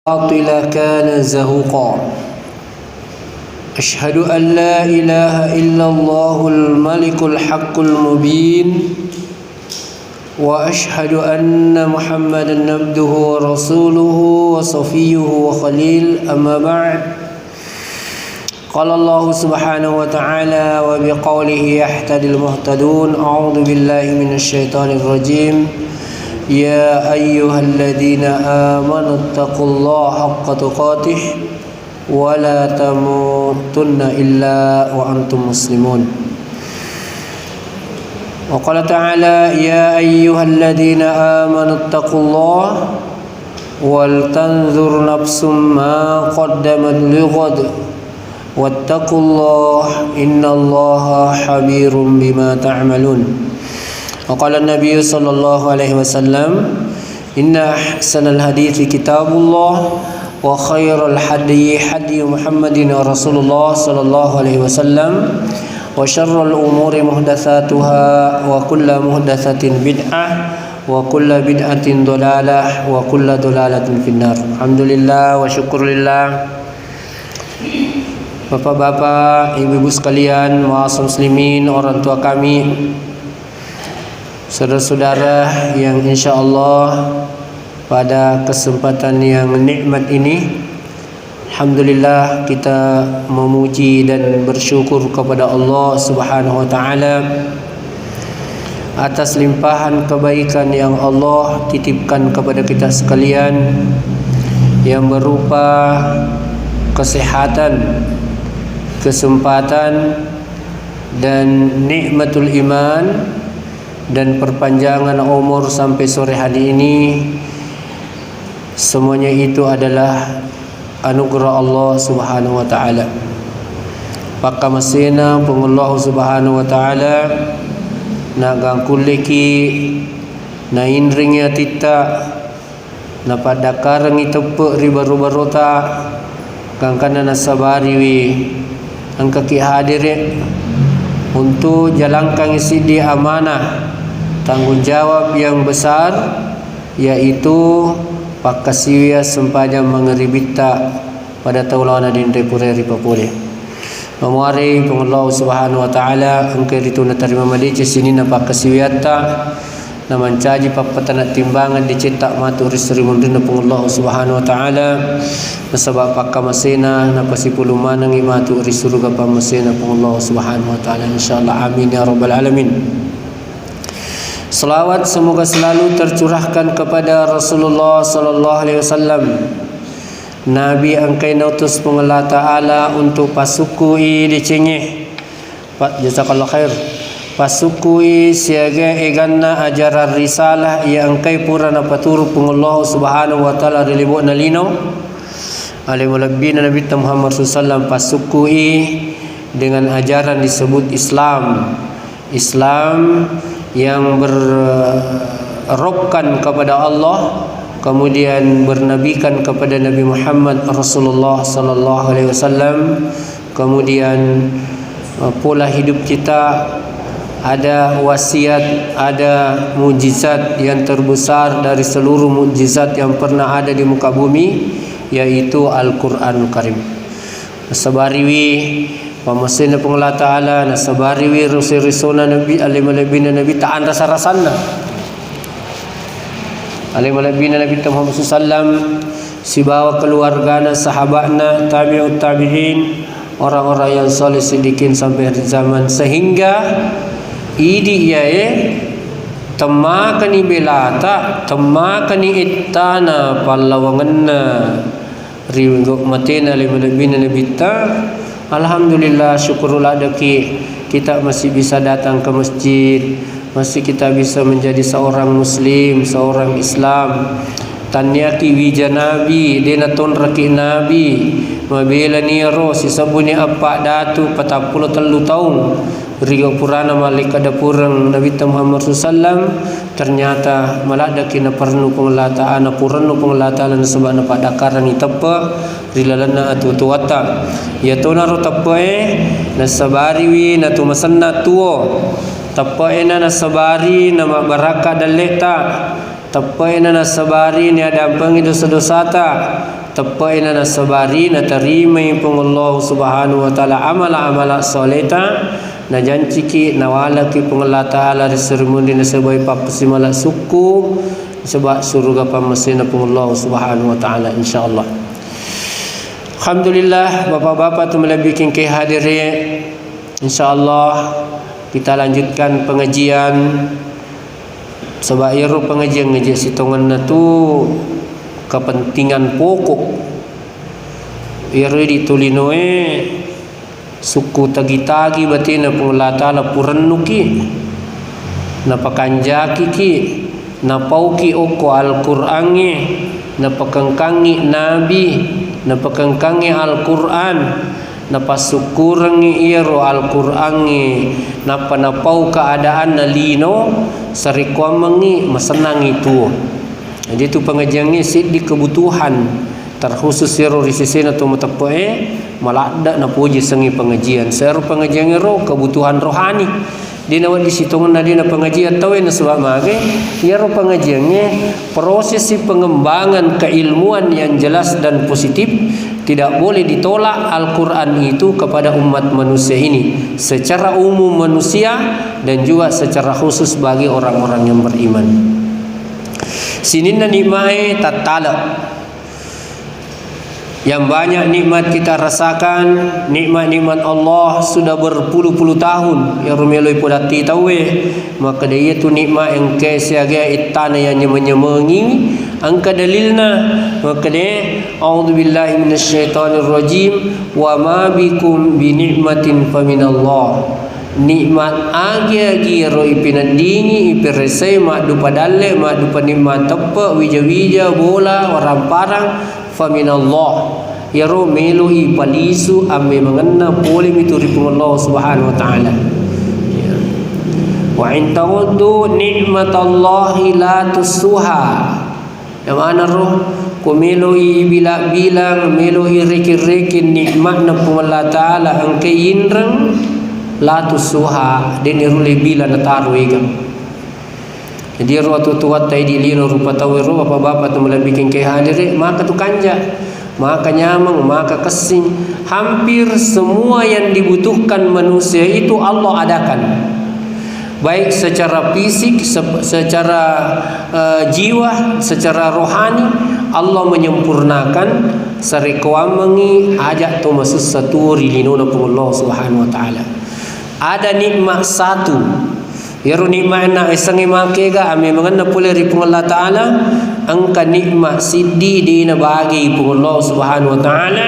الباطل كان زهوقا أشهد أن لا إله إلا الله الملك الحق المبين وأشهد أن محمدا عبده ورسوله وصفيه وخليل أما بعد قال الله سبحانه وتعالى وبقوله يهتدي المهتدون أعوذ بالله من الشيطان الرجيم يا أيها الذين آمنوا اتقوا الله حق تقاته ولا تموتن إلا وأنتم مسلمون وقال تعالى يا أيها الذين آمنوا اتقوا الله ولتنظر نفس ما قدمت لغد واتقوا الله إن الله خبير بما تعملون وقال النبي صلى الله عليه وسلم إن أحسن الحديث كتاب الله وخير الحدي حدي محمد رسول الله صلى الله عليه وسلم وشر الأمور محدثاتها وكل محدثة بدعة وكل بدعة ضلالة وكل ضلالة في النار. Alhamdulillah wa syukurillah. Bapak-bapak, ibu-ibu sekalian, ma'asyiral muslimin, orang tua kami, saudara-saudara yang insya-Allah pada kesempatan yang nikmat ini, alhamdulillah kita memuji dan bersyukur kepada Allah Subhanahu wa taala atas limpahan kebaikan yang Allah titipkan kepada kita sekalian yang berupa kesehatan, kesempatan dan nikmatul iman dan perpanjangan umur sampai sore hari ini. Semuanya itu adalah anugerah Allah Subhanahu wa taala. Pakka masina pengullah Subhanahu wa taala na gangkuliki na inringnya tita na padakarang itepe ribaru-barota gangkana nasabari wi ang kaki hadire untuk jalankan isi amanah tanggungjawab yang besar, yaitu pakasiwia sempadan mengeribita pada taulana din repureri papule memuari pengallahu subhanahu wa ta'ala angkai rituna tarima malice sini na pakasiwiata na mancaji papatana timbangan dicetak matu risri mundina pengallahu subhanahu wa ta'ala nasabab pakamasena na pasipulu manang imatu risuruga pamasena pengallahu subhanahu wa ta'ala insyaallah amin ya rabbal alamin. Selawat semoga selalu tercurahkan kepada Rasulullah sallallahu alaihi wasallam, Nabi angkai nautus pengelah ta'ala untuk pasukui dicengeh. Pak jazakallahu khair. Pasukui siaga eganna ajaran risalah yang angkai pura na paturu pengelah subhanahu wa ta'ala dilibuk na lino. Alimulabbina Nabi Muhammad sallallahu pasukui dengan ajaran disebut Islam. Islam yang berrobkan kepada Allah, kemudian bernabikan kepada Nabi Muhammad Rasulullah sallallahu alaihi wasallam, kemudian pola hidup kita ada wasiat, ada mukjizat yang terbesar dari seluruh mukjizat yang pernah ada di muka bumi, yaitu Al-Qur'anul Karim. Sabariwi pamasina pengelah ta'ala nasabariwi rusir-risona Nabi alim-alibina Nabi ta'an rasa-rasanna alim-alibina Nabi Muhammad SAW sibawa keluargana, sahabatna, tabi'ut tabi'in, orang-orang yang soleh sidikin sampai hari zaman, sehingga idi iae temakani belata temakani ittana pallawanganna riwingok matena alim-alibina Nabi ta'ala. Alhamdulillah, syukurullah daki kita masih bisa datang ke masjid, masih kita bisa menjadi seorang muslim, seorang Islam. Tanyaki wija Nabi, dena ton raki Nabi, mabela niro sisabuni apa datu 43 tahun. Rigo purana malik ada purang Nabi Muhammad SAW, ternyata malada kina pernu pengelata ana puranu pengelata lan sebab na padakaran itepa rilalana atu tuwata ya tonaro tapae nasabari wi na tumasanna tuo tapae na nasabari na baraka daleta tapai na nasabari ni ada ampangi dosa-dosa ta tepaina na sabari na terima pun Allah Subhanahu wa taala amala soleta na janji ki nawala ki pun Allah taala disermuni na sebagai papasimala suku sebab surga pamasina pun Allah Subhanahu wa taala insyaallah. Alhamdulillah bapak-bapak tu melebihin ke hadirin, insyaallah kita lanjutkan pengajian sebab iru pengajian ngaji sitongan tu kepentingan pokok iri ditulinoe suku tagi-tagi batina pun Allah taala purannuki na pakanjaki ki na pauki oko Al-Qur'ange na pakangkangi nabi na pakangkangi Al-Qur'an na pasukurangi iro Al-Qur'ange na panapau keadaan na lino sarikuamangi masenang itu. Jadi itu pengajiannya di kebutuhan terkhusus iro risisina tu matapoe malada na puji sengi pengajian seru pengajian iro kebutuhan rohani dina wa disitungan na dina pengajian tahu na sebab mage iro pengajiannya prosesi pengembangan keilmuan yang jelas dan positif tidak boleh ditolak Al-Quran itu kepada umat manusia ini secara umum manusia dan juga secara khusus bagi orang-orang yang beriman. Sinina nikmai tatala yang banyak nikmat kita rasakan, nikmat-nikmat Allah sudah berpuluh-puluh tahun yang rumeloi podati tawe maka dia itu nikmat yang kesiaga itana yang nyemenyemengi angka dalilna maka dia a'udzubillahi minasyaitonir rajim wa ma bikum bi nikmatin faminallah nikmat agi-agi ro ipinandingi ipiresai mak dupa dalle mak dupa nikmat tepa wija-wija bola warang parang faminallah ya ro meluhi palisu ame mengena boleh mituri pun Allah Subhanahu wa taala ya. Wa in ta'uddu nikmatallahi la tusuha yang mana roh ku meluhi bilang meluhi rekin-rekin nikmat na pun Allah taala angke inrang la tusuha denirule bila nataru ega. Jadi waktu tuat tadi lino rupa tawiru bapak-bapak tu melebihin ke hadirin maka tu kanja maka nyamang maka kesing hampir semua yang dibutuhkan manusia itu Allah adakan baik secara fisik secara jiwa secara rohani Allah menyempurnakan sarikuamangi ajak tu masus saturi lino na Allah Subhanahu wa taala. Ada nikmat satu yaru nikmat na isangi makega ame mangana pule ri pun Allah taala angka nikmat siddi dina bagi pun Allah Subhanahu wa taala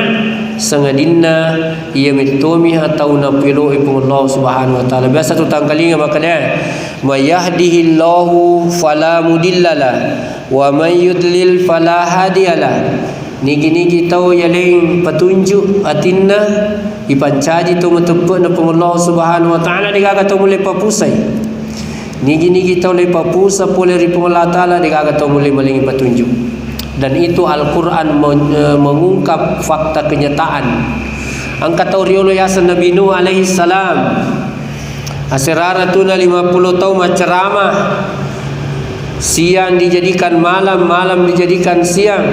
sangadinna ia mitumi atau na pilo pun Allah Subhanahu wa taala biasa tu tangkalinga makanya mayahdihillahu fala mudillala wa may yudlil fala hadiyalah nigi-nigi tau yaling petunjuk atinna ipancaji tu metepuk na pun Allah Subhanahu wa taala digaga tu mulai papusai nigi-nigi tau le papusa pole ri pun Allah taala digaga tau mulai malingi petunjuk dan itu Al-Quran mengungkap fakta kenyataan angka tau riolo yasan Nabi Nuh alaihi salam asirara tuna 50 tahun maceramah siang dijadikan malam malam dijadikan siang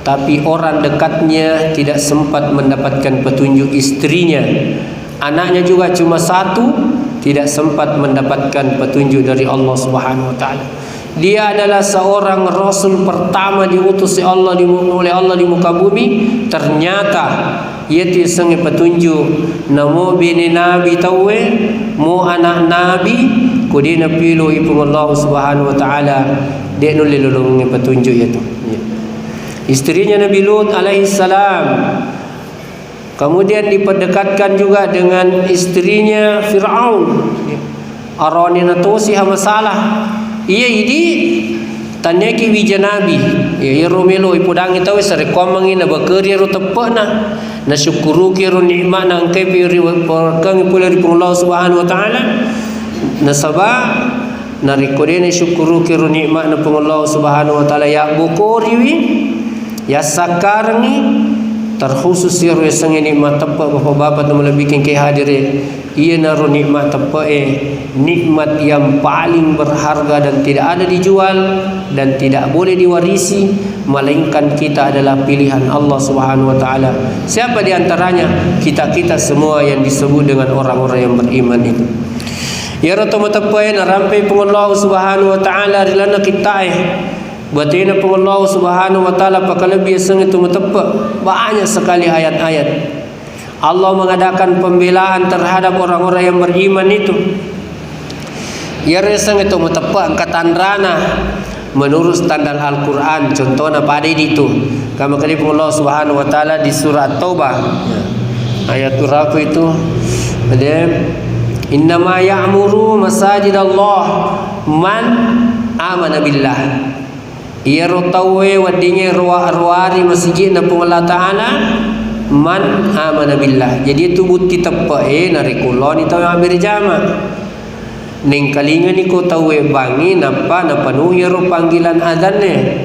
tapi orang dekatnya tidak sempat mendapatkan petunjuk istrinya anaknya juga cuma satu tidak sempat mendapatkan petunjuk dari Allah Subhanahu wa taala. Dia adalah seorang rasul pertama diutus oleh Allah di muka bumi. Ternyata ia tisengi petunjuk namo bini nabi tawe mu anak nabi kudina pilu ibu Allah Subhanahu wa taala dia nuli lulungi petunjuk itu. Istrinya Nabi Lut alaihi salam kemudian diperdekatkan juga dengan istrinya Fir'aun aronina tosi masalah iya idi tanyaki wija nabi ya romelo ipudang itaw sarekomangin na bakari ro tepana na syukuru ki ro nikmat na angkai piri kang ipulari pun Allah Subhanahu wa taala na sabah na rikodene syukuru ki ro nikmat na pun Allah Subhanahu wa taala ya bukori wi ya sakarngi terkhusus yaro sang nikmat tepa bapa-bapa tu melebihin ke hadirin. Ia naru nikmat tepa nikmat yang paling berharga dan tidak ada dijual dan tidak boleh diwarisi, melainkan kita adalah pilihan Allah Subhanahu wa taala. Siapa di antaranya? Kita semua yang disebut dengan orang-orang yang beriman itu. Ya rata tepa narampai pengallahu Subhanahu wa taala rilana kita Batina pun Allah Subhanahu wa taala pakalebih sang itu tepat banyak sekali ayat-ayat. Allah mengadakan pembelaan terhadap orang-orang yang beriman itu. Ya resang itu tepat angkatan rana menurut standar Al-Quran. Contohnya pada itu. Kama kali pun Allah Subhanahu wa taala di surah Taubah. Ayat berapa itu? Ada innama ya'muru masajidallah man amana billah. Ia rotawe wadinya ruari masjid na Allah Ta'ala man amana billah. Jadi itu bukti tepa nari kulon itu yang ambil jama. Neng kalinga ni ko tawe bangi napa napanuhi ro panggilan adzannya.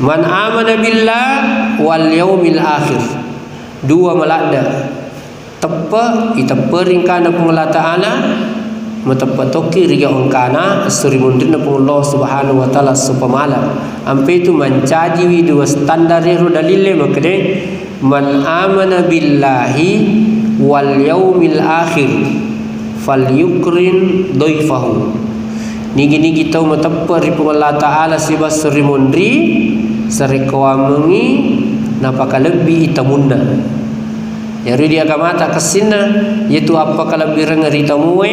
Man amana billah wal yaumil akhir. Dua melada. Tepa itepa ringkana Allah Ta'ala matapatoki riga ongkana suri mundina pun Allah Subhanahu wa taala supamala ampe itu mencaji dua standar ro dalile makde man amana billahi wal yaumil akhir falyukrim dhaifahu. Nigi kita matappa ri pun Allah taala sibas suri mundri sari kawamangi napaka lebih itamunda. Jadi dia akan mata kesina, yaitu apa kalau birang ritamuwe,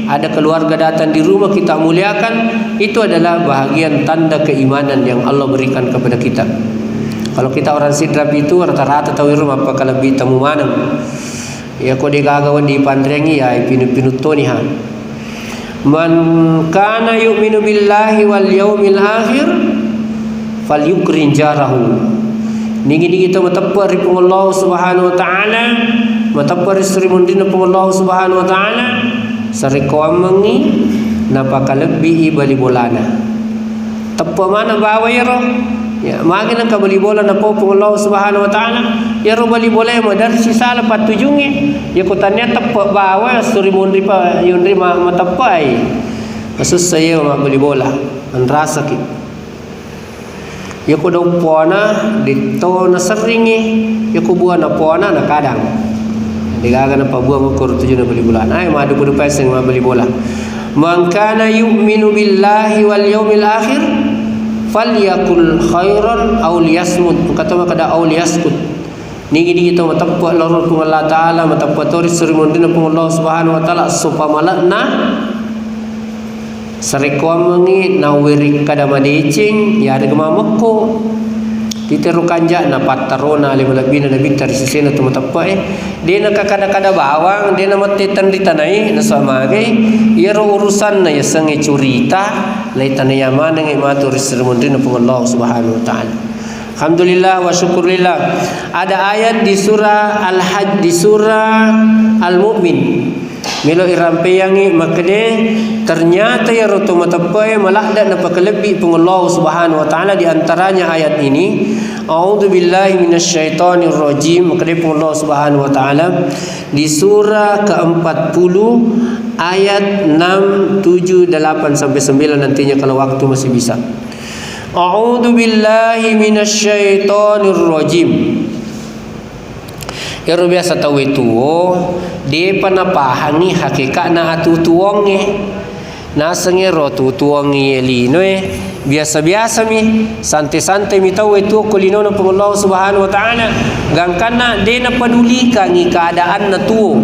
ada keluarga datang di rumah kita muliakan, itu adalah bahagian tanda keimanan yang Allah berikan kepada kita. Kalau kita orang sidrap itu rata-rata tahu rumah apa kalau tamu mana, ya kau digagawan di pandrengi ya pinu-pinu toni ha. Man kana yu'minu billahi wal yaumil akhir falyukrim jarahu. Nigi kita matapar ri Allah Subhanahu wa taala, matapar istri mundina Allah Subhanahu wa taala, sari kawamangi napaka lebih bali bolana. Tapa mana bawa ya ro? Ya, magi nang kabali bola na po Allah Subhanahu wa taala, ya ro bali bola mo dari sisa la patujunge. Ya ko tanya tapa bawa istri mundi pa yundri matapai. Kasus saya bali bola, an rasa ki. Ya ko daw puana dito na seringi ya ko buah na puana na kadang digaga na pabuah mo ko tujuh na beli bulan ay madu kudu peseng ma beli bola man kana yu'minu billahi wal yaumil akhir falyakul khairan aw liyasmut kata kada aw liyaskut nigi kita matappa lorot ku Allah taala matappa tori suri mondina ku Allah Subhanahu wa taala supamalana sarikwamangi nawiri kada madicing ya ada gemamako titeru kanja na patarona le malabina na bitar sisena tu matappa dia na kada bawang dia na matetan ditanai na samage ia urusan na yasange curita lai tanaya mana ngai matur sirmundina pun Allah Subhanahu wa taala. Alhamdulillah wa syukurillah. Ada ayat di surah Al-Hajj, di surah Al-Mu'min. Milo irampeyangi makde ternyata ya roto matapai malakda na pakalebih pun Allah Subhanahu wa taala di antaranya ayat ini. A'udzu billahi minasyaitonir rajim. Makde pun Allah Subhanahu wa taala di surah ke-40 ayat 6, 7, 8 sampai 9 nantinya kalau waktu masih bisa. A'udzu billahi minasyaitonir rajim. Ya biasa tahu itu dia panapahang ni hakikat na atu tuonge nasenge ro tu tuonge lino biasa-biasa mi santai-santai mi tahu itu kulino na Allah Subhanahu wa taala gangkana dia na pedulikan ni keadaan na tuo.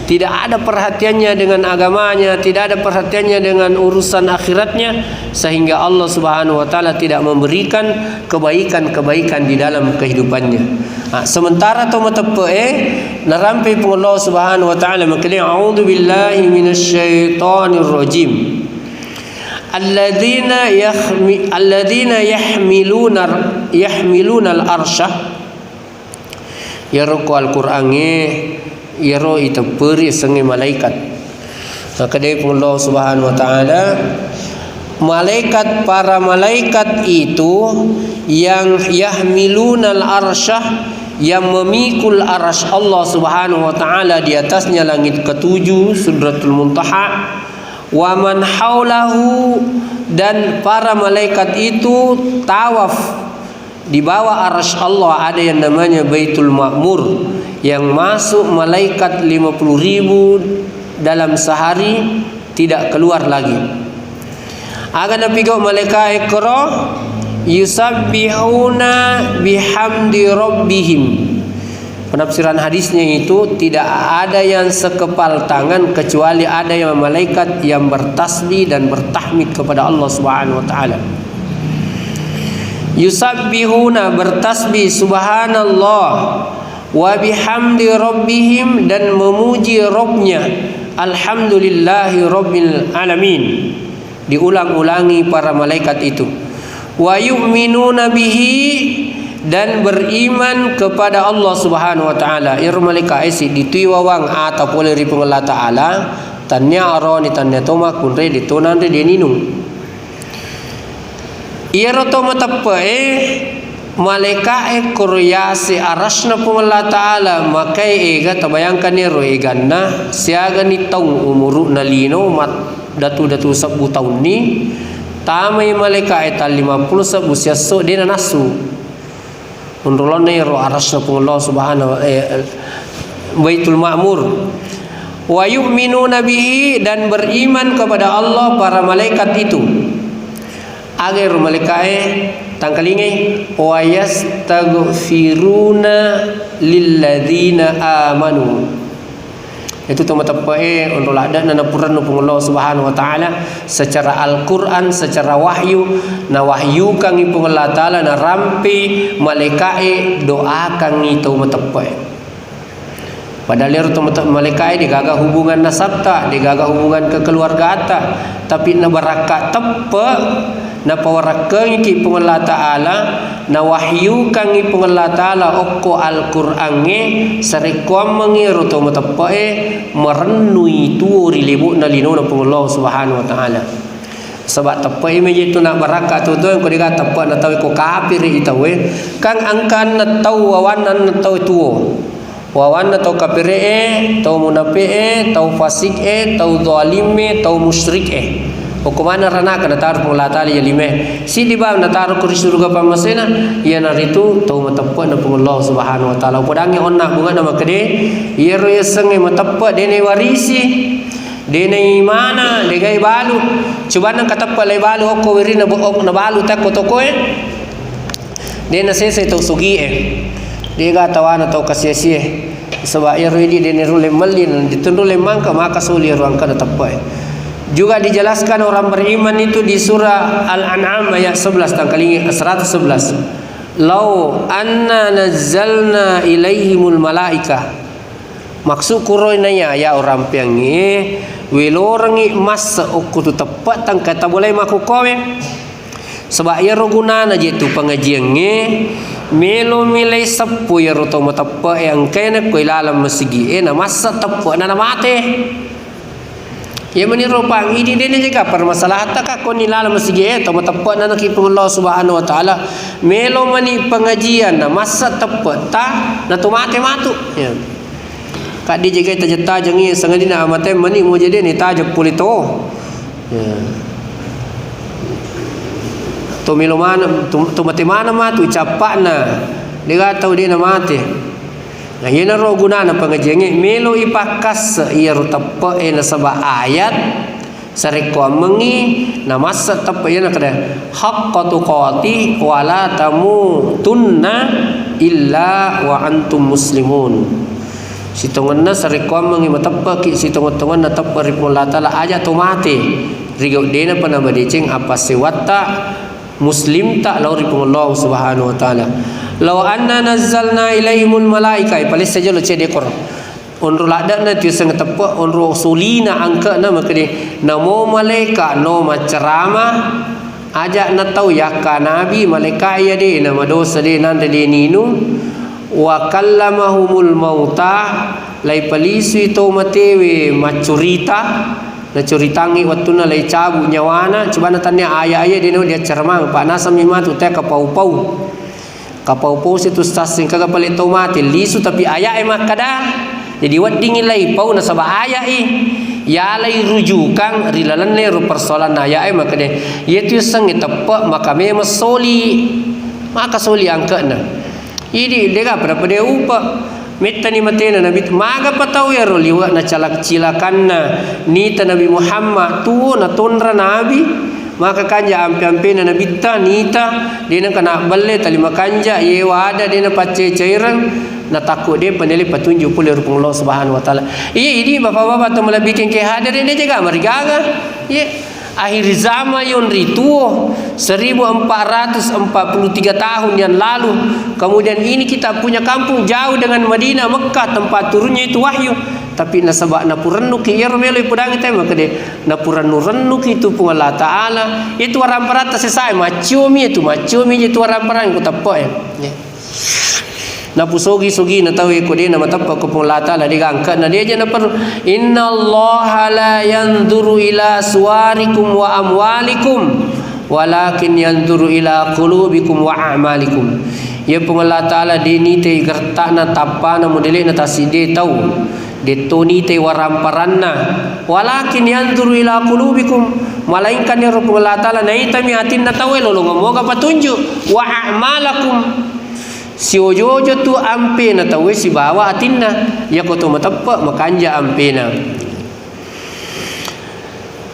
Tidak ada perhatiannya dengan agamanya, tidak ada perhatiannya dengan urusan akhiratnya, sehingga Allah Subhanahu wa taala tidak memberikan kebaikan-kebaikan di dalam kehidupannya. Sementara tu matape narampi pun Allah Subhanahu wa taala makali a'udzu billahi minasyaitonir rajim. Alladzina yahmiluna al-arsha yaruqu al-Qur'ange yaro itu peri sangi malaikat. Maka dia pun Allah Subhanahu wa taala malaikat para malaikat itu yang yahmilunal arsyah, yang memikul arasy Allah Subhanahu wa taala di atasnya langit ketujuh, Sidratul Muntaha. Wa man haulahu, dan para malaikat itu tawaf di bawah arasy Allah. Ada yang namanya Baitul Ma'mur, yang masuk malaikat 50.000 dalam sehari, tidak keluar lagi. Akan napigo malaikat ikra yusabbihuna bihamdi rabbihim. Penafsiran hadisnya itu tidak ada yang sekepal tangan kecuali ada yang malaikat yang bertasbih dan bertahmid kepada Allah Subhanahu wa taala. Yusabbihuna, bertasbih subhanallah, wa bihamdi rabbihim, dan memuji Rabbnya, alhamdulillahi rabbil alamin. Diulang-ulangi para malaikat itu. Wa yu'minuna bihi, dan beriman kepada Allah Subhanahu wa taala. Ir malaikat isi dituiwawang atau boleh ripung Allah taala tanya aroni tanya toma kunre ditonan re deninung. Iro to matapa malaikat kuryasi arasna pung Allah taala makai ega tabayangkan iro eganna siaga ni taung umuru nalino mat datu sabu tahun ni tamai malaikat eta 50 sabu siaso dia nasu unrolone iro arasna pung Allah Subhanahu Baitul Ma'mur. Wa yu'minuna bihi, dan beriman kepada Allah para malaikat itu. Agar malaikat tangkalingai wa yastaghfiruna lilladzina amanu. Itu tempat-tempat untuk ada nanapuran pun Allah Subhanahu wa taala secara Al-Qur'an, secara wahyu, na wahyu kang ipun Allah taala na rampi malaikat doa kang itu tempat. Padahal itu malaikat digaga hubungan nasab tak, digaga hubungan kekeluargaan tak, tapi na barakat tepat na pawarakang ki pun Allah taala na wahyu kang ipun Allah taala okko Al-Qur'an nge sarekom mengiru to matapae merenui tuuri libu na linona pun Allah Subhanahu wa taala. Sebab tapai meje tu nak barakat tu ko diga tapak na tahu ko kafir itawe kang angkan na tahu wawanan na tahu tuo. Wawan atau kafir atau munafik atau fasik atau zalim atau musyrik hukumana rana kana tar pun Allah taala ya lime si di ba na tar ko surga pamasena ya naritu tau matappa na pun Allah Subhanahu wa taala podangi onna bunga na makade yero yesenge matappa dene warisi dene imana degai balu coba nang katappa lai balu ko wirina ok na balu takko tokoe dene sese to sugi dia tawana tau kasia-sia sebab ia ready dia rule melin ditundule mangka maka suli ruang kana tapai. Juga dijelaskan orang beriman itu di surah Al-An'am ayat 11 tangkali 111. Lau anna nazzalna ilaihimul malaika. Maksud kuroinanya ya orang piangi welorangi mas ukutu tepat tang kata boleh maku kowe. Sebab ia roguna je tu pengajiannya melo milai sepu ya roto matapa yang kena koi lalam masigi na masa tepa na mate ya meni ropang ini dene juga permasalahan tak ko ni lalam masigi to matapa na nakipun Allah Subhanahu wa taala melo mani pengajian na masa tepa ta na tu mate matu ya kak di jaga tajata jangi sangadina amate mani mo jadi ni tajap pulito ya tu milumana tu mati mana matu capakna dia tahu dia na mati nah yana ro gunana pengajian melo ipakas ia rutapa na sabah ayat sareko mengi na masa tapa yana kada haqqatu qati wala tamutunna illa wa antum muslimun sitonganna sareko mengi matapa ki sitongan na tapa ripula taala aja tu mati rigau dena panama deceng apa sewata muslim tak lauri pun Allah Subhanahu wa taala. Law anna nazzalna ilaihimul malaika palis saja lo cede Quran. Onru lada na tiu sang tepa onru sulina angka na makade namo malaika no macerama ajak na tau yakka nabi malaika ya de nama dosa de nan de ninu wa kallamahumul mauta lai palisi to matewe macurita na curitangi waktu na lay cabu nyawana coba na tanya ayah-ayah dia cermang pak nasa mimatu teh kapau situ stasing kagak palit tau mati lisu tapi ayah mah kada jadi wat dingin lay pau na sabah ayah ya lay rujukan rilalan lay ru persoalan ayah mah kada yaitu sang tepak maka memang soli maka soli angkatna ini dia pada upa metta ni matena nabi maga patau ya roliwa na calak cilakanna nita nabi Muhammad tu na tunra nabi maka kanja ampe-ampe na nabi ta nita dina kana balle talima kanja ye wada dina pace cairan na takut dia peneli petunjuk pula rupang Allah Subhanahu wa taala ini bapak-bapak tu melabikin ke hadir ini jaga marigaga ye akhir zaman yon rituo 1443 tahun yang lalu. Kemudian ini kita punya kampung jauh dengan Madinah, Mekah tempat turunnya itu wahyu. Tapi nasabak napuranuk ya romelo pudang itu maka de napuranuk itu pun Allah Taala itu orang perata sesai macumi itu orang perang ku tapo ya. Na pusogi na tahu ko din na matappa ko pong lata la digangkat na dia na per innallaha la yanzuru ila suwarikum wa amwalikum walakin yanzuru ila qulubikum wa a'malikum ya pong Allah taala dini te gerta na tappa na modele na taside tau de toni te waramparanna walakin yanzuru ila qulubikum malainkan ya pong Allah taala na itami atin na tawe lolo moga patunjuk wa a'malakum si ojo-ojo tu ampe na tahu si bawa atinna ya ko tu matappa makanja ampe na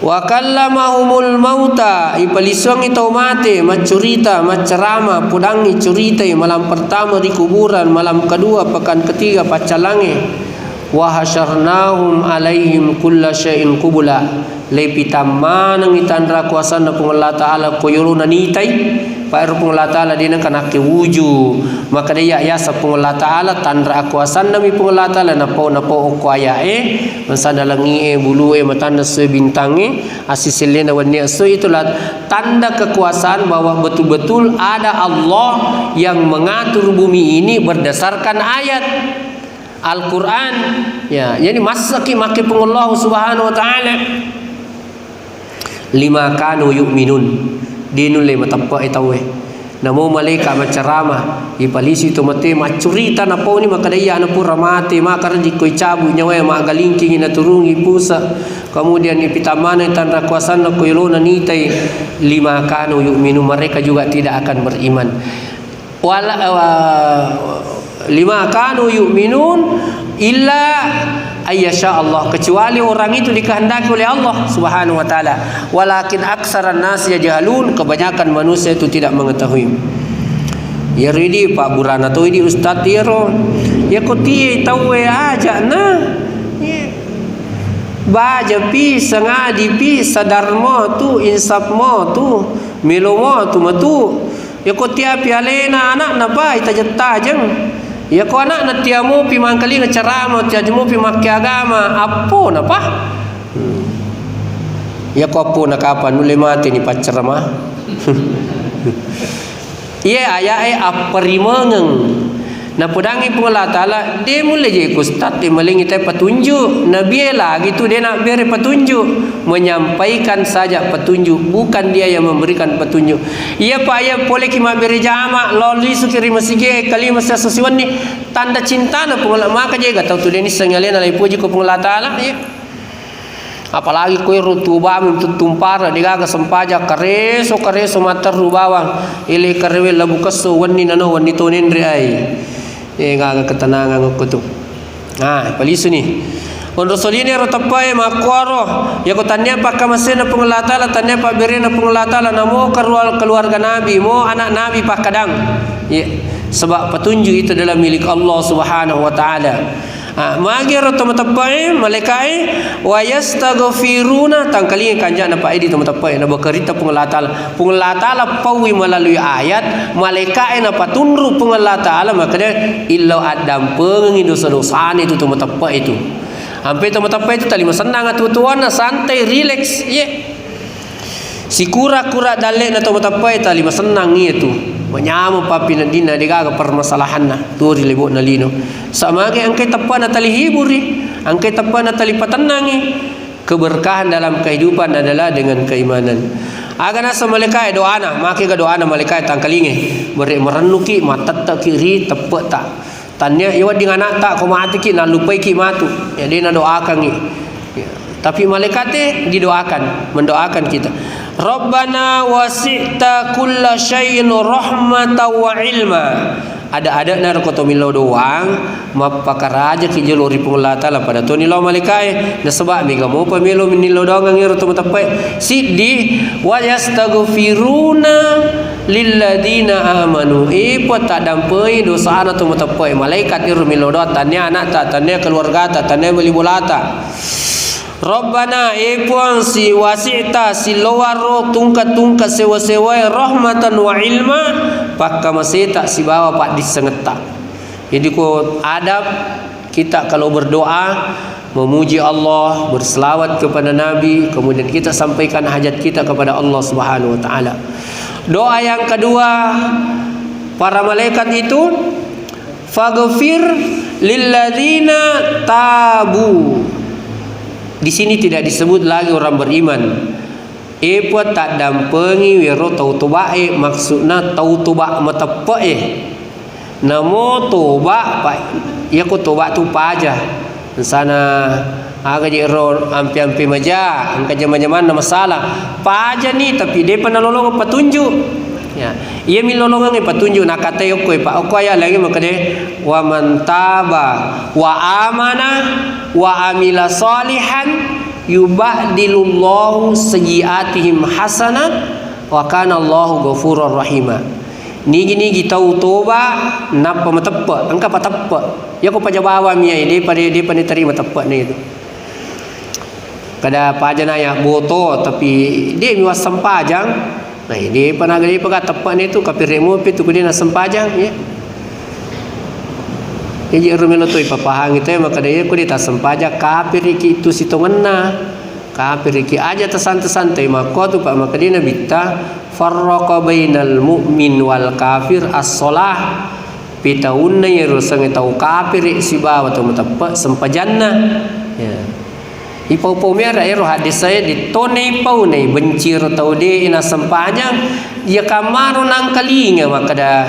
wa kallamahumul mauta ipalisong ito mate macurita macerama pudangi curita malam pertama di kuburan malam kedua pekan ketiga pacalange wa hasyarnahum alaihim kulla syai'in qubula lepita manang itandra kuasa na pung Allah taala koyoruna nitai pa pung Allah taala dina kana ke wuju maka dia ya sa pung Allah taala tandra kuasa na mi pung Allah taala na po ko aya mansana langi bulu matanda se bintangi asisilena wanni so itulah tanda kekuasaan bahwa betul-betul ada Allah yang mengatur bumi ini berdasarkan ayat Al-Quran ya jadi masaki maki Allah Subhanahu wa taala lima kanu yu'minun dinul le matappa itawe namo malaika macarama ipalisi to mate macurita na po ni makadaya na pura mate makardi ko cabu nyawa magalingking na turungi pusa kemudian ipitamana tanda kuasana ko yulona nitai lima kanu yu'minun mereka juga tidak akan beriman wala lima kanu yu'minun illa ayyasha Allah kecuali orang itu dikehendaki oleh Allah Subhanahu wa taala walakin aksaran nas yajhalun kebanyakan manusia itu tidak mengetahui ya ridi Pak Burana tu ini ustaz tiro ya ko tie tahu aja na baja pi sangadi pi sadarmo tu insafmo tu milomo tu matu ya ko tia pialena anak na ba itajattajeng ya ko anak na tiamu pi mangkali na carama tiamu pi makke agama apo na pa ya ko apo na kapan nule mati ni pacarama iya aya aparimangeng na pudangi pun Allah taala dia mula je ustaz dia maling kita petunjuk nabi lagi tu dia nak beri petunjuk menyampaikan saja petunjuk bukan dia yang memberikan petunjuk iya pak ya boleh kita beri jama loli sukiri masige kali masa sesuatu ni tanda cinta na pun maka je gatau tu dia ni sengalena lai puji ko pun Allah taala ya apalagi kue rutuba tumpara digaga sempaja kareso matar rubawang ili karewe labu keso wani nano wani tonen ai gaga ketenangan ko tu palisu ni on rasulini rotapai makwaro ya ko tanya pak kamasena pengelatala tanya pak berena pengelatala namo keluarga nabi mo anak nabi pak kadang ya sebab petunjuk itu adalah milik Allah Subhanahu wa taala magi rotamatapai malaikai wa yastaghfiruna tangkali kanja na paidi tamatapai na bakarita pengelatala pawi melalui ayat malaikai na patunru pengelatala maka dia illa adam pengi dosa-dosa itu tamatapai itu hampir tamatapai itu tali senang atuan santai relax ye si kura-kura dalek na tamatapai tali senang itu menyama papi na dina digaga permasalahan na turi libut na lino sama ke angkai tepa na tali hiburi angkai tepa na tali patenangi keberkahan dalam kehidupan adalah dengan keimanan. Agana malaikat doa na, maki ka doa na malaikat tangkalinge. Beri merenuki matat tak kiri tepek tak. Tanya iwa dengan anak tak ko mati ki na lupai ki matu. Ya dia na doakan ni. Ya. Tapi malaikat didoakan, mendoakan kita. Rabbana wasi'ta kulla syai'in rahmatan wa ilma. Ada na ko to milau doang mapakaraja ki jelo ri pungla taala pada to nilau malaikat na sebab mi kamu pamilu minilo doang ngir to matapai siddi wa yastaghfiruna lilladina amanu ipo tak dampai dosa ana to matapai malaikat ir milau do tanya anak tak tanya keluarga tak tanya beli bolata. Rabbana ipuan si wasita si lowaro tungkat sewa-sewa rahmatan wa ilma pakka masita si bawa pak disengetak. Jadi ko adab kita kalau berdoa memuji Allah, berselawat kepada Nabi, kemudian kita sampaikan hajat kita kepada Allah Subhanahu wa taala. Doa yang kedua para malaikat itu faghfir lilladzina tabu. Di sini tidak disebut lagi orang beriman. Epo tak dampengi wiro tautuba maksudna tautuba matepe namo toba pak ya ko toba tu paja sana aga jero ampi-ampi maja angka zaman-zaman masalah paja ni tapi dia pernah lolong petunjuk ya ia milolongan petunjuk nak kata okoi pak okoi lagi makade wa man taba wa amana wa amila salihan yubadilullahu sayyiatihim hasanat wa kana Allahu ghafurur rahima. Nigi tahu toba napa matepe angka patepe ya ko pajabawa mia dia pada terima tepe ni itu kada pajana ya boto tapi dia miwas sempajang. Nah, dia pernah gadi pakai tepat ni tu kapiremu pi tu dia nak sempajang ya. Jadi rumelo tu ipapahang itu maka dia ku dia tak sempajang kapir iki itu sitongenna. Kapir iki aja tersantai-santai maka tu pak maka dia nabita farraqa bainal mu'min wal kafir as-salah. Pitaunna ya rusang tau kapir si bawa tu tepat sempajanna. Ya. Ipau-pau merah ero hadis saya ditone pau nei bencir tau de ina sempanyang dia kamaru nang kalinga maka dah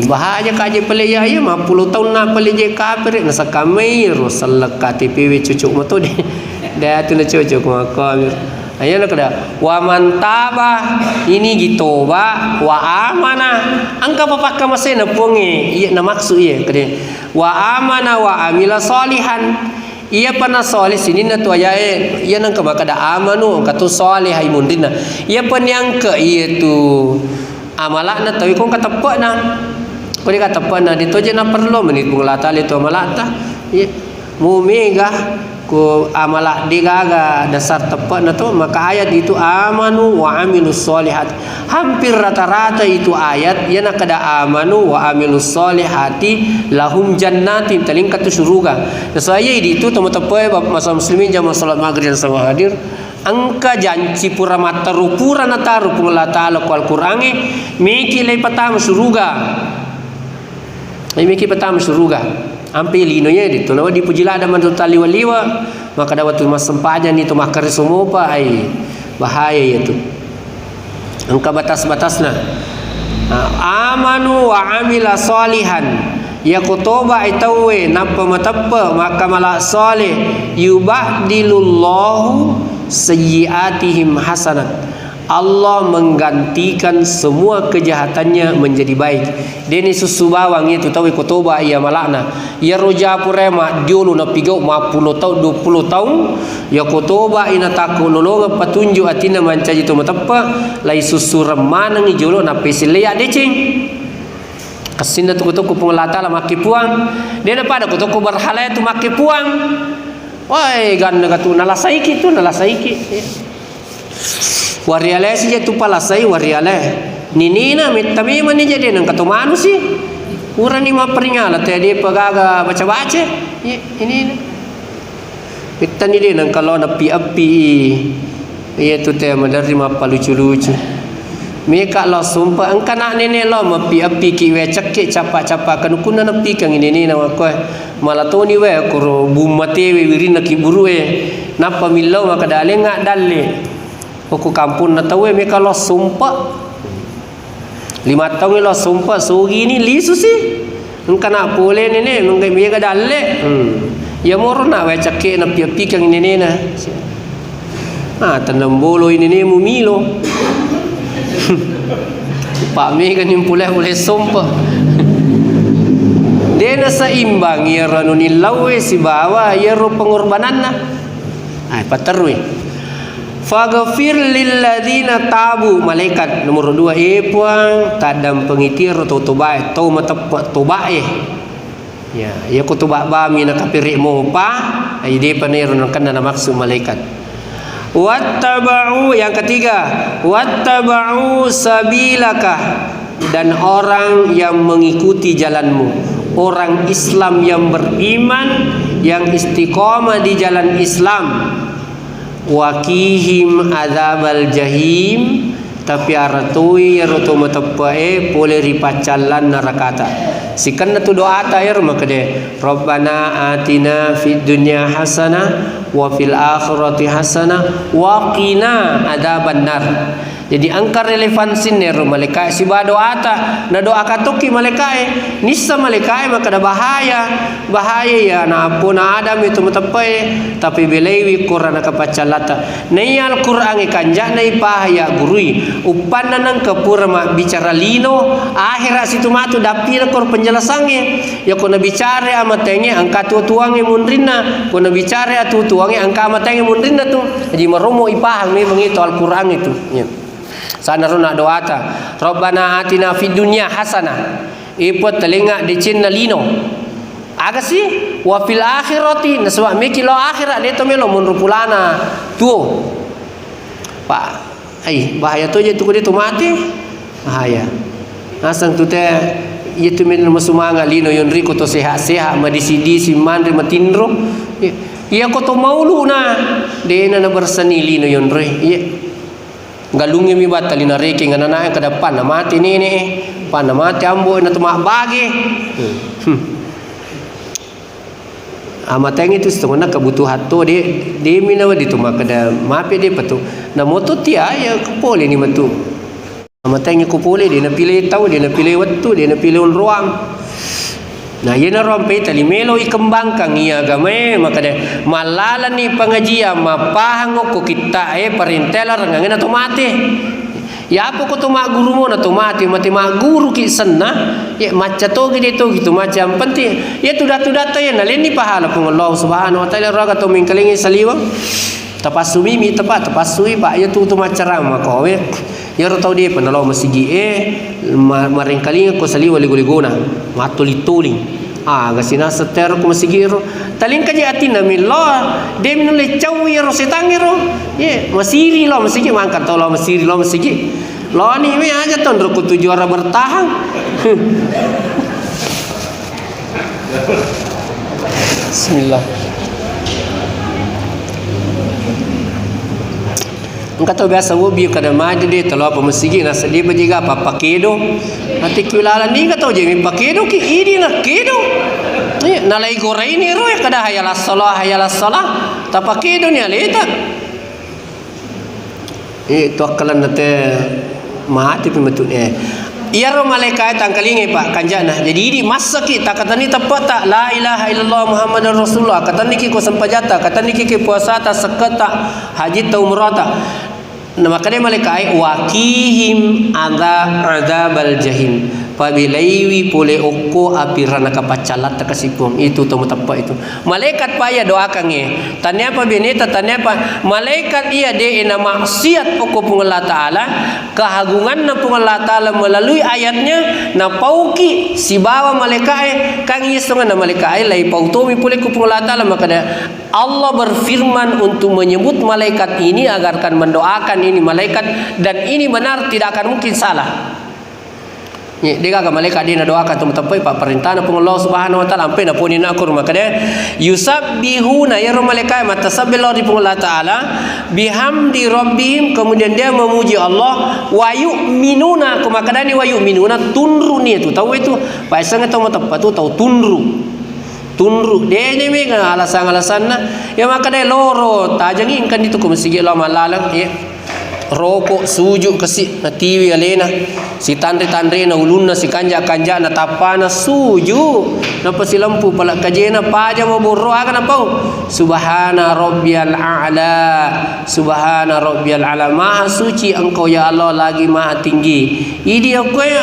bahaya kaje pelaya ya 50 tahun na pelaya kafir na sakamai rosalak KTP cucuk moto de dah tu na cucuk maka ayo nak dah wa mantaba ini gitu wa amana angka papakka masena ponge iya na maksud iya kade wa amana wa amila salihan. Ia pernah soleh sini na tu ayae ia nang kabaka da amanu katu soleh ai mundina ia penyang ke ia tu amalakna tawi kong katepek na ko dia katepek na ditoje na perlu menit pungulata le tu amalata ia mumega ko amalak digaga dasar tepek na tu maka ayat itu amanu wa amilus solihat hampir rata-rata itu ayat ia nak kada amanu wa amilus solihati lahum jannatin talingkat tu surga. Saya itu teman-teman masa muslimin jam salat maghrib yang sama hadir angka janji pura mataru pura nataru pungla taala ku Al-Qur'an meki lai patam surga. Meki patam surga. Ampi linonya itu nawa dipujila ada mantul tali waliwa maka dapat mas sempajan itu makar semua pa ai bahaya itu angka batas-batasna amanu wa amila salihan ya kutoba itawe napa matappa maka malak salih yubadilullahu sayyiatihim hasanat. Allah menggantikan semua kejahatannya menjadi baik. Deni susu bawang itu tahu kutoba ia malakna. Ya roja purema diulu na pigau 50 tahun 20 tahun ya kutoba ina takku nolong petunjuk atina mancaji tu matappa lai susu remana ngi jolo na pesilia decing. Kasinda tu kutoku pungulata la maki puang. Dia na pada kutoku berhala tu maki puang. Woi ganna katu nalasaiki tu nalasaiki. Wariale saja tu palasai wariale ninina mitami mani jadi nang katu manusi urani ma peringal tadi pagaga baca-baca ini mitani dia nang kalau api iya tu teh madari ma lucu-lucu meka lo sumpah angka nak nenek lo api ki we cekik capa-capa kan kuna napi kang ini na ko malatoni we ko bumate we wirina ki buru napa milau maka dale ngak dale aku kampung na tahu me kalau sumpah 5 tahun lo sumpah sugi ni lisu sih engka nak boleh ni mengkai biya ka dale ya moro nak baca ke na pipi kang ini na tanam bolo ini ni mumilo Pak mi kan impuleh boleh sumpah dia na seimbang ya ranuni lawe si bawa ya ro pengorbanan na paterwe faghfir lil ladzina tabu malaikat nomor 2 puang tadam pengitir atau tobat tau matap tobat ya ko tobat ba mi nak pirik mo pa ai de panir nak kana maksud malaikat wattaba'u yang ketiga wattaba'u sabilaka dan orang yang mengikuti jalanmu orang Islam yang beriman yang istiqamah di jalan Islam wakihim adzabal jahim tapi aratui roto matapae boleh ripacalan nerakata sikan tu doa ta ya maka de rabbana atina fid dunya hasanah wa fil akhirati hasanah wa qina adzabannar jadi angka relevansi ner malaikat si doa ta na doa katoki malaikat nissa malaikat maka da bahaya ya na apuna adam itu matapai tapi belewi Quran kapacalata nei Al-Quran kanja nei bahaya gurui upanna nang kapura bicara lino akhirat situ matu dapil kor penjelasannya ya kona bicara amatenge angka tuange mundrinna kona bicara tuange angka amatenge mundrinna tu jadi maromo ipahang ni mengito Al-Quran itu ya sana rona doata rabbana atina fid dunya hasanah ipot telinga di cinna lino aga sih wa fil akhirati naswa miki lo akhirat de to melo mun rupulana tu pak bahaya tu je tu dia tu mati bahaya asang tu teh itu men masumanga lino yon riko to sehat-sehat madisi-disi mandri matindro ya ko to maulu na de na berseni lino yon re ya galungnya mi batali na reke ngana ke depan na mati ni pan na mati ambo na tumak bagi amateng itu setengah kebutuhan tu dia minawa di tumak kada mape dia patu na moto tia ya kupole ni matu amateng kupole dia na pilih tahu dia na pilih waktu dia na pilih ruang nah ia na rompe tali melo ikembangkan ia agama maka de malala ni pengajian mapahang ko kita parintela rangangan atau mati ya apa ko to mak guru mo na to mati mak guru ki senna ya maca to gitu macam penting ya tudat ya naleni pahala pun Allah Subhanahu wa taala raga to mingkalingi saliwang tapasumi mi tepat tapasui pak ya tu macara maka ya ro tau dia panalo masigi maring kalinga ko saliwa liguna matuli-tuling gasina seter ko masigi ro taling kaji atina millo de minule caw ya ro setangiro ye masiri lo masigi mangkat to lo masigi lo ni me aja ton ro ku juara bertahan bismillah Engkau biasa wobi kada maju dia telo apa mesigi nasa dia berjaga apa pakedo nanti kulala ni kata je mi pakedo ki ini na kedo nalai goreng ni ro kada hayalas salah ta pakedo ni aleta itu akalan nate mati pemetun iya ro malaikat tangkalinge pak kanjana jadi ini masa kita kata ni tepat tak la ilaha illallah muhammadar rasulullah kata ni ki ko sampajata kata ni ki puasa ta sekata haji ta umrah ta nama kade malaikat wakihim adzabal jahim pabilaiwi pole oko apirana kapacalat takasipum itu to mutapa itu malaikat pa ya doakan tanya apa beneta tanya apa malaikat ia de ina maksiat oko pung Allah taala kehagungan na pung Allah taala melalui ayatnya na pauki si bawa malaikat kang yesongan na malaikat lai pautomi pole ku pung Allah taala maka Allah berfirman untuk menyebut malaikat ini agar kan mendoakan ini malaikat dan ini benar tidak akan mungkin salah. Dia kata malaikat dia nak doakan tempat-tempat pak perintah pun Allah Subhanahu wa taala ampai nak punin akur maka dia yusabbihuna ya malaikat matasabbihu di pun Allah taala bihamdi rabbihim kemudian dia memuji Allah wa yu'minuna maka dia wa yu'minuna tunru ni tu tahu itu pak sang tahu tempat tu tahu tunru tunruk dia ni mega alasan-alasan na ya maka dia loro tajangin kan itu ko masigi lo malalang ya rokok sujuk kesik na tiwi alena si tandre na ulun na si kanja na tapana suju na pasilampu pala kajena paja mo burro akan apa subhana rabbiyal a'la maha suci engkau ya Allah lagi maha tinggi idi aku ya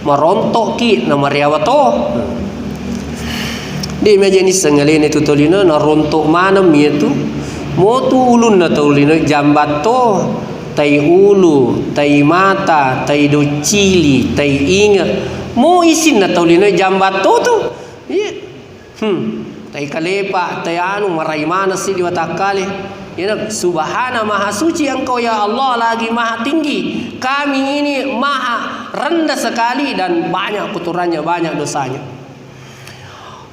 marontok ki na mariawato di meja ni sengalene tu tolina na rontok mana mi tu mo tu ulun na tolina jambat to tai ulu, tai mata, tai do cili, tai inga. Mo isin na taulino jambat tu. Iya. Tai kalepa, tai anu marai mana si diwatakale. Ya subhana maha suci engkau ya Allah lagi maha tinggi. Kami ini maha rendah sekali dan banyak kotorannya, banyak dosanya.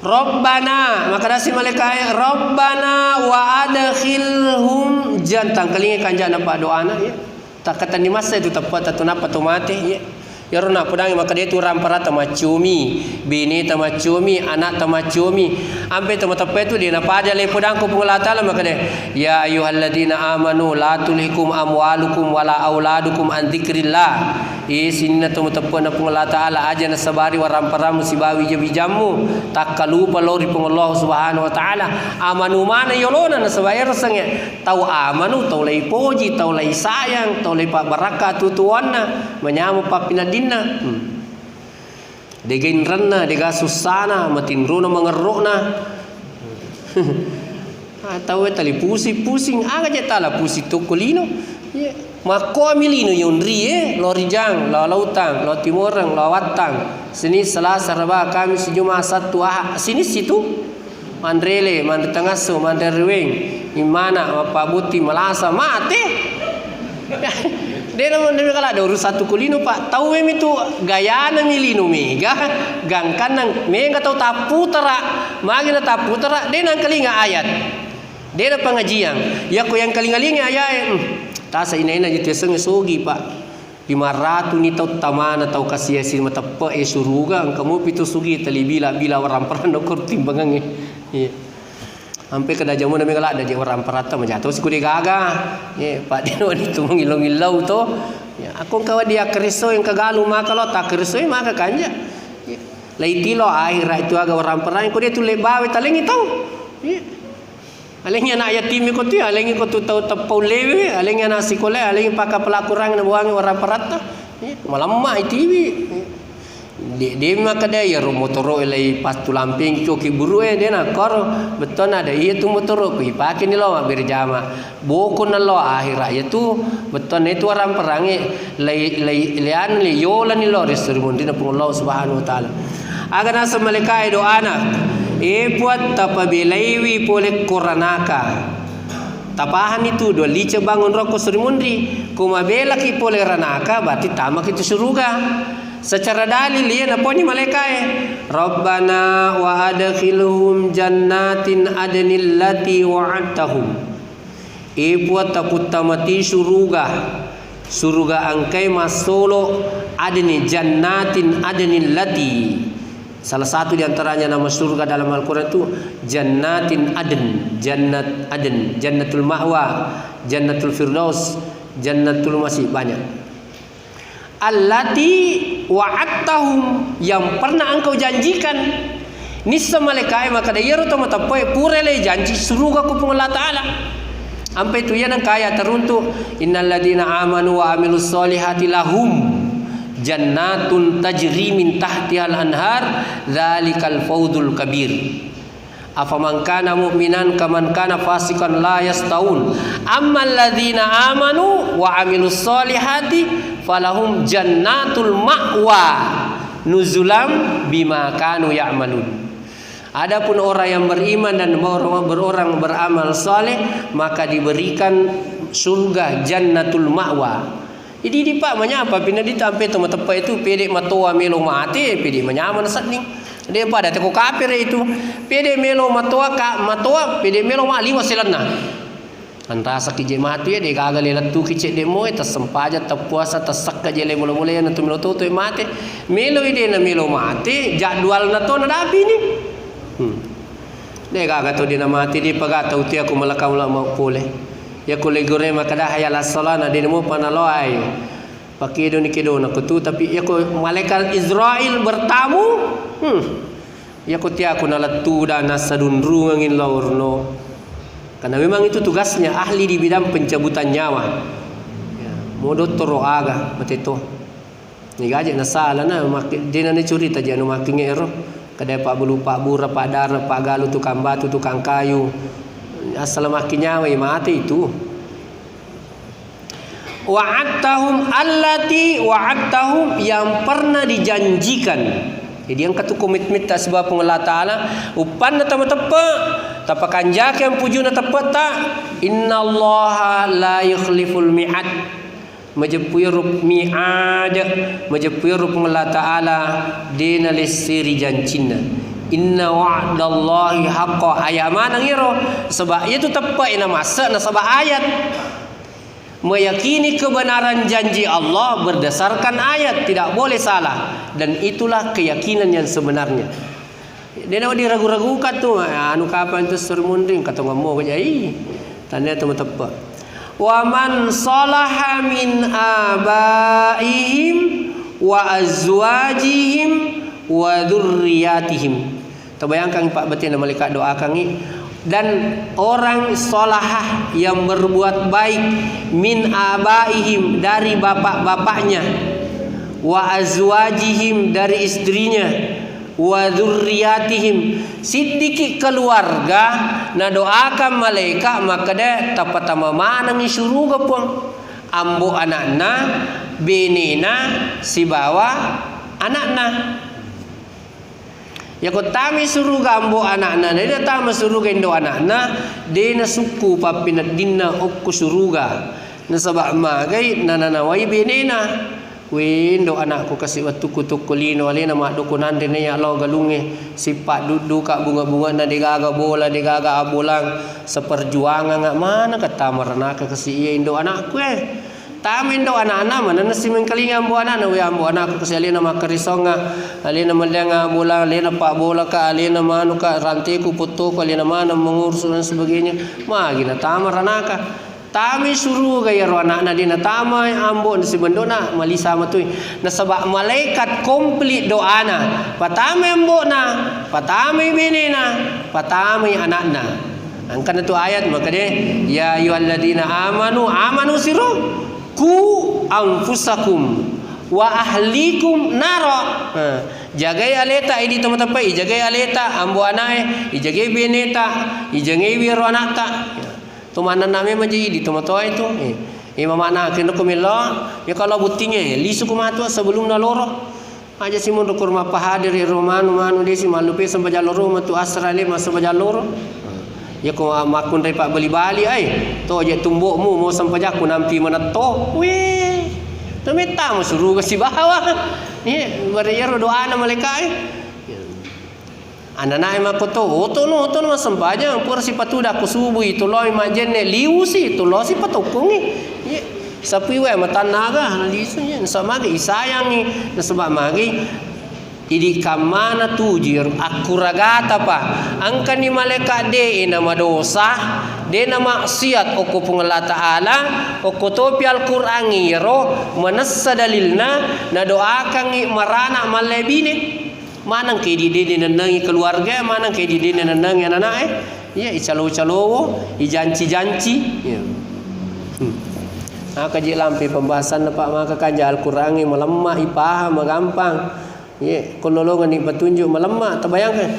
Rabbana maka dasi malaikat Rabbana wa adkhilhum jannatan kalinga kanjana pa doana ya tak kata ni masa itu tepat atau napa tu mati ya rona pedang maka dia tu rampara tamacumi bini tamacumi anak tamacumi ampe tepat itu dia napa aja le pedang ku pula taala maka dia ya ayyuhalladzina amanu la tulhikum amwalukum wala auladukum an dzikrillah sinna tepat na pula taala aja na sabari wa rampara musibawi jamu tak kalupa lori Allah subhanahu wa taala amanu mana yolona na sabayar sangya tau amanu tau lai poji tau lai sayang tau lai pak barakat tutuanna menyamu papinadinna degain ranna dega susana matinruna mangerrokna tahu tali pusing aga je tala pusi tukulino ya mako milino yonri lorijang lo lautang lo timorang lo watang sini Selasa Rabu Kamis Jumat Sabtu Ahad sini situ mandrele mandatangaso mandarweng imana mapabuti malasa mate dia naman demi kala ada urus satu kulino pak tahu mem itu gaya na milino mega gangkan nang mega tahu taputara magina taputara dia nang kalinga ayat dia na pengajian ya ko yang kalingalinga ayat tasa ina jitu seng sogi pak 500 ni tau tamana tau kasih asin mata pe suruga kamu pitu sugi tali bila orang peran dokor timbangan ya sampai kada jamu na megala ada je orang perata menjatuh si kudi gaga ya pak dino itu mengilau-ilau to ya aku kawa dia kristo yang kagalu maka lo tak kristo maka kanja ya laiti lo akhir itu aga orang peran ko dia tu lebawe talengi tau ya alengi anak yatim ko tu alengi ko tu tau tapau lewe alengi anak sekolah alengi paka pelakurang na buang orang perata ya malam mak TV dia maka dia ya motoro ilai pas tu lamping coki buru dia nak kor betul ada iya tu motoro ku pakai ni lo berjama boko na lo akhir ya tu betul itu orang perangi lian li yola ni lo restoran di na Allah subhanahu wa taala agana sa malaikat doana buat tapabilaiwi pole koranaka tapahan itu dua lice bangun rokok serimundri kumabela ki pole ranaka berarti tamak itu suruga secara dalil ya apa ni malaikat Rabbana wa adkhilhum jannatin adnil lati wa'adtahum buat taputamati suruga angkai masolo adni jannatin adnil lati salah satu di antaranya nama surga dalam Al-Quran itu jannatin adn jannat adn jannatul ma'wa jannatul firdaus jannatul masih banyak allati wa'adtahum yang pernah engkau janjikan nissa malaikai maka dia ro tama tapai purele janji surga ku Allah taala sampai tu yang kaya teruntuk innal ladina amanu wa amilus solihati lahum jannatun tajri min tahtihal anhar dzalikal fawzul kabir afaman kana mu'minan kaman kana fasikan la yastaun ammal ladzina amanu wa amilus solihati falahum jannatul ma'wa nuzulam bima kanu ya'malun. Adapun orang yang beriman dan orang beramal saleh maka diberikan surga jannatul ma'wa. Jadi di pak manya apa pina ditampe tepat itu pede matoa melo mate pede menyaman satning. Dia pada teko kafir itu pede melo matoa pede melo ma lima selana. Rasa kije mati dia gagal letu kicik demo tersempaja terpuasa tersak je le mula-mula na tu melo tu mati melo ide na melo mati jadwal na to na dapi ni Dia kata dia nama mati dia pagata uti aku malakam la mau pole. Ya ko legore makada hayal as-salana dia nemu panaloai. Pakai do nikido nak tu tapi ya ko malaikat Israel bertamu. Ya ko tia aku nalatu dan nasadun ruangin laurno. Karena memang itu tugasnya ahli di bidang pencabutan nyawa. Ya, mau dokter aga begitu. Ni gaje na sala na dia na curita je anu making ero. Kadai pak bulu pak bura pak dar pak galu tukang batu tukang kayu. Asal makin nyawa mati itu. Wa'adtahum allati wa'adtahum yang pernah dijanjikan. Jadi yang katu komitmen tak sebab pengelah ta'ala upan na tama-tepa tapakan jak yang puju na tepat tak innallaha la yukhliful mi'ad majapuyurup mi'ad majapuyurup pengelah ta'ala dina lisiri janjina inna wa'dallahi haqqa ayat mana ngiro sebab itu tepat ina masa na sebab ayat meyakini kebenaran janji Allah berdasarkan ayat tidak boleh salah dan itulah keyakinan yang sebenarnya. Dia nak diragu-ragukan tu anu kapan tu sermunding kata ngomong aja tanda tu tepat. Wa man salaha min abaihim wa azwajihim wa dzurriyyatihim. Terbayangkan Pak betina malaikat doakan ni dan orang solahah yang berbuat baik min abaihim dari bapak-bapaknya wa azwajihim dari istrinya wa dzurriyyatihim sedikit keluarga na doakan malaikat maka dia tapatama mana ni syurga pun ambo anakna benena si bawa anakna. Ya ko tami suruga ambo anak-anak dia tama suruga indo anak-anak dia na suku papinat dinna okku suruga na sabak magai nananawai benena windo anakku kasih waktu kutuk kulino alina mak dokunan dia ya Allah galunge sifat duduk ka bunga-bunga na digaga bola digaga abolang seperjuangan ngak mana kata maranaka kasih indo anakku tamin do anak-anak mana nasi mengkalingan ambo anak na we ambo anak kasi alina makarisonga alina malenga bola alina pak bola ka alina manu ka rantai ku putu ka alina mana mengurus dan sebagainya magina tamar anaka tami suruh gaya ro anak na dina tama ambo nasi bendona malisa matui na sabak malaikat komplit doana patame ambo na patame benena patame anakna angkan itu ayat maka dia ya ayyuhalladzina amanu siru ku anfusakum wa ahlikum naro jagai aleta ini teman-teman jagai aleta ambo anae jagai beneta jagai wiro anata tu mana name menjadi teman-teman itu mana kena kumilo ya kalau butinya lisu kumatu sebelum naloro aja si mundur kurma pahadir romanu manu desi malupe sampai jaloro matu asrale masuk jaloro ya ko makun dari pak bali-bali to je tumbukmu mau sampai aku nampi mana to weh tu minta mau suruh ke si bawah ni beriar doa na malaikat anak-anak mak to no sampai aja pur si patu dah ku subuh itu loh imajen ne liu si itu loh si patukung ni sapi we mata naga lisu nya sama ge sayang ni sebab magi idi kamana tujir aku ragata pa angkan ni malaikat de nama dosa de nama maksiat oku pengelah taala oku topi al-Qur'an ngiro manassa dalilna na doakan ngi marana malebine manang ke di de nenangi keluarga manang ke di de nenangi anak ya icalo-calo ijanci-janci ya kaji lampi pembahasan Pak maka kaji Al-Qur'an ngi melemah ipaham gampang. Ya, kololongan ni petunjuk melemah. Terbayangkan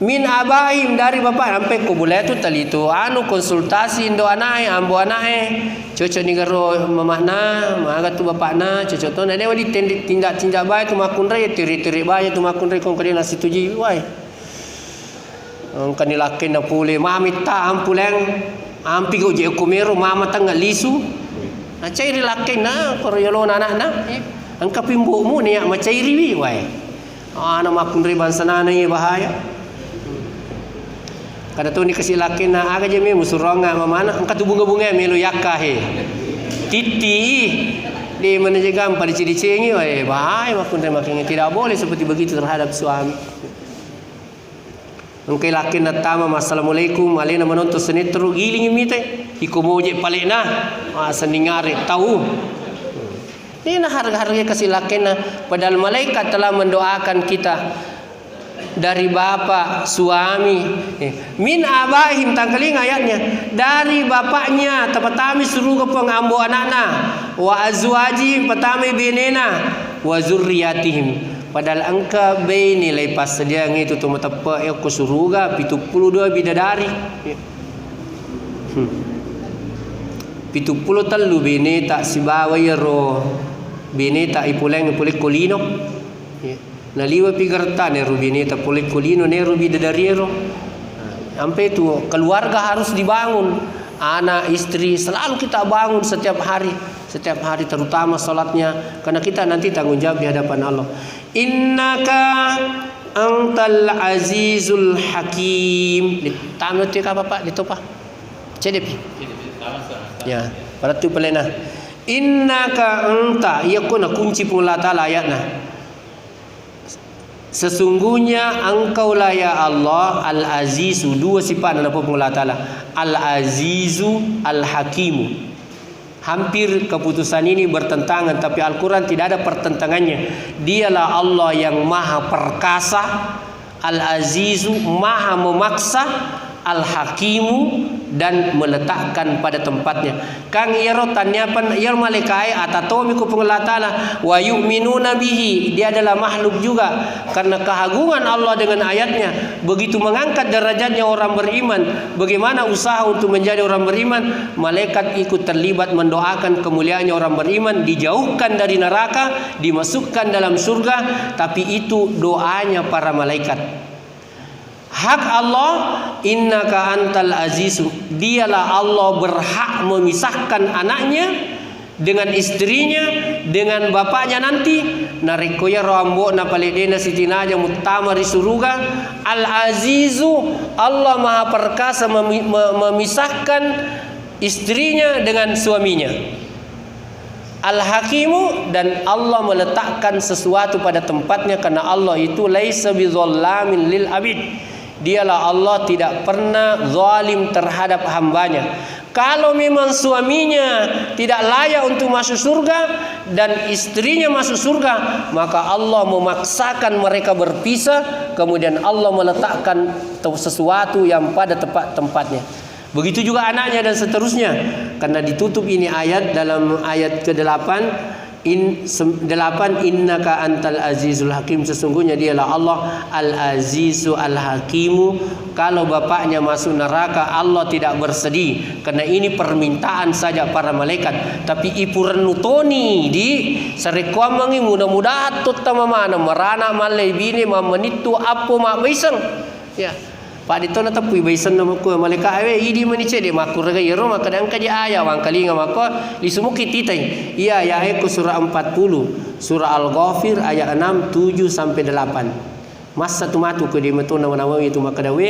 min abaim dari bapak sampai ko boleh tu tali tu anu konsultasi indo anai ambo anai cocok ni garo mamahna maga tu bapakna cocok tu na dewa di tindak baik tu makun rai tiri-tiri baik tu makun rai kon kadi nasi tuji wai kan ilakin na pule mami ta ampuleng ampi go je kumero mama tangga lisu acai ilakin na koryolo anak-anak angka pimbukmu ni yang macam iriwi wai ana makun rai bansana ni bahaya kada tu ni kasi laki na aga je me musuronga mamana angka tu bunga-bunga me lu yakahe titi di mana je gampang diciri-ciri wai bahaya makun rai makin tidak boleh seperti begitu terhadap suami Engkai laki na tama assalamualaikum alena menonton senetro giling imite ikomoje palena seningare tahu. Ini harga-harga kasih laki na padahal malaikat telah mendoakan kita dari bapak, suami, min abahim tangkaling ayatnya, dari bapaknya tapatami suruh ke pengambu anakna, wa azwajihim patami benena, wa zurriyatihim. Padahal angka beni lepas dia itu tu matapa ya ku suruga 72 bidadari. 73 bene tak sibawa yero, bene tak ipuleng kolino. Naliwa pigarta ne rubini ta polikulino ne rubi dadariero. Sampai itu keluarga harus dibangun, anak istri selalu kita bangun setiap hari terutama salatnya karena kita nanti tanggung jawab di hadapan Allah. Innaka antal azizul hakim. Tamu tu apa Pak ditopa? CDP. Ya, pada tu pelena. Innaka anta yakuna kunci pula taala ayatna. Sesungguhnya engkaulah ya Allah Al-Azizu, dua sifat nama Allah Ta'ala, Al-Azizu Al-Hakimu. Hampir keputusan ini bertentangan, tapi Al-Quran tidak ada pertentangannya. Dialah Allah yang maha perkasa, Al-Azizu maha memaksa, Al-Hakimu dan meletakkan pada tempatnya. Kang iro tanyapan ir malaikai atatomi ku Allah Ta'ala wa yu'minuna bihi. Dia adalah makhluk juga karena keagungan Allah dengan ayatnya begitu mengangkat derajatnya orang beriman. Bagaimana usaha untuk menjadi orang beriman? Malaikat ikut terlibat mendoakan kemuliaannya orang beriman, dijauhkan dari neraka, dimasukkan dalam surga. Tapi itu doanya para malaikat. Hak Allah, innaka antal azizu. Dialah Allah berhak memisahkan anaknya dengan istrinya, dengan bapaknya nanti. Narikoya rambo na paledena sitina aja mutama di surga. Al azizu, Allah maha perkasa memisahkan istrinya dengan suaminya. Al hakimu, dan Allah meletakkan sesuatu pada tempatnya karena Allah itu laisa bizallamin lil abid. Dialah Allah tidak pernah zalim terhadap hambanya. Kalau memang suaminya tidak layak untuk masuk surga dan istrinya masuk surga, maka Allah memaksakan mereka berpisah. Kemudian Allah meletakkan sesuatu yang pada tempatnya. Begitu juga anaknya dan seterusnya. Karena ditutup ini ayat dalam ayat ke-8. 8 innaka antal azizul hakim. Sesungguhnya dialah Allah al-azizu al-hakimu. Kalau bapaknya masuk neraka, Allah tidak bersedih karena ini permintaan saja para malaikat. Tapi ipuran nutoni di sarekwamang mudah-mudahan tutama mana merana malai bini mamanitu apo mak baisang. Ya. Pak dito na tapui baisan na ko malika awe idi maniche de makur ga yero makadang kaja aya wang kalinga mako lisumuki titay. Iya ya ko surah 40, surah Al-Ghafir ayat 6, 7 sampai 8. Masa tu matu ke di metuna Nawawi itu makadawe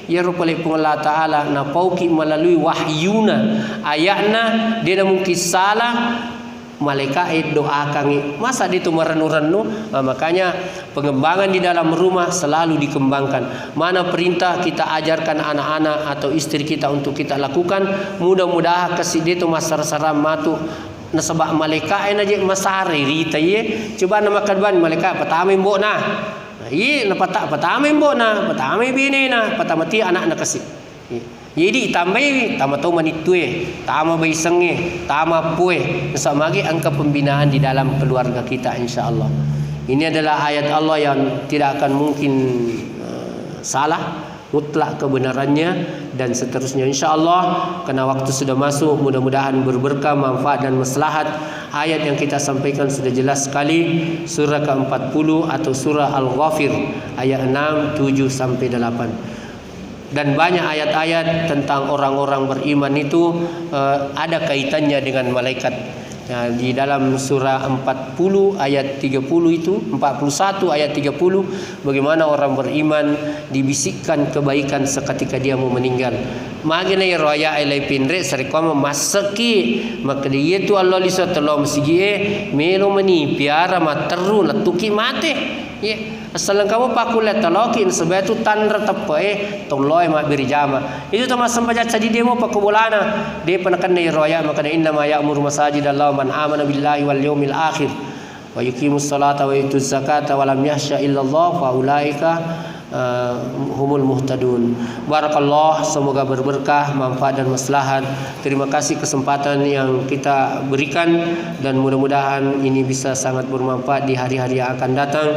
yero pale Allah Taala na pauki melalui wahyuna ayatna dia mungkin salah malaikat doakan. Masa itu merenu-renu. Makanya pengembangan di dalam rumah selalu dikembangkan. Mana perintah kita ajarkan anak-anak atau istri kita untuk kita lakukan. Mudah-mudahan kasih itu masar-saram matu nasabak malaikat aja masari rita ye. Coba nama kadban malaikat pertama mbok nah. Ye na pertama mbok nah, pertama bini nah, pertama ti anak nak kasih. Jadi tambah tahu manitue, tama baisenge, tama pue. Samagi angka pembinaan di dalam keluarga kita insya-Allah. Ini adalah ayat Allah yang tidak akan mungkin salah, mutlak kebenarannya dan seterusnya insya-Allah. Karena waktu sudah masuk, mudah-mudahan berberkah, manfaat dan maslahat. Ayat yang kita sampaikan sudah jelas sekali. Surah ke-40 atau surah Al-Ghafir ayat 6, 7 sampai 8. Dan banyak ayat-ayat tentang orang-orang beriman itu ada kaitannya dengan malaikat. Nah, di dalam surah 40 ayat 30 itu 41 ayat 30 bagaimana orang beriman dibisikkan kebaikan seketika dia mau meninggal. Magina roya ilai pinre sarikama masaki maka dia itu Allah lisa tolong sige melo mani piara materu natuki mate. Ya. Asalan kamu pakulet talokin sebab itu tandra tepe toloi mak beri jama. Itu termasuk baca jadi demo pakubulana. Dia penekan dari roya maka inna ma ya'muru masajidallah man amana billahi wal yawmil akhir wa yuqimus salata wa yutuz zakata wa lam yahsya illallah fa ulaika humul muhtadun. Barakallah, semoga berberkah, manfaat dan maslahat. Terima kasih kesempatan yang kita berikan dan mudah-mudahan ini bisa sangat bermanfaat di hari-hari yang akan datang.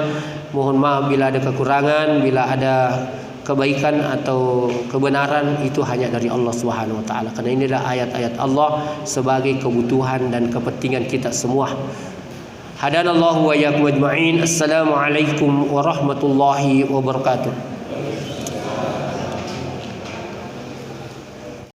Mohon maaf bila ada kekurangan, bila ada kebaikan atau kebenaran, itu hanya dari Allah Subhanahu wa taala. Karena ini adalah ayat-ayat Allah sebagai kebutuhan dan kepentingan kita semua. Hadanallahu wa iyyakum ajma'in. Assalamualaikum warahmatullahi wabarakatuh.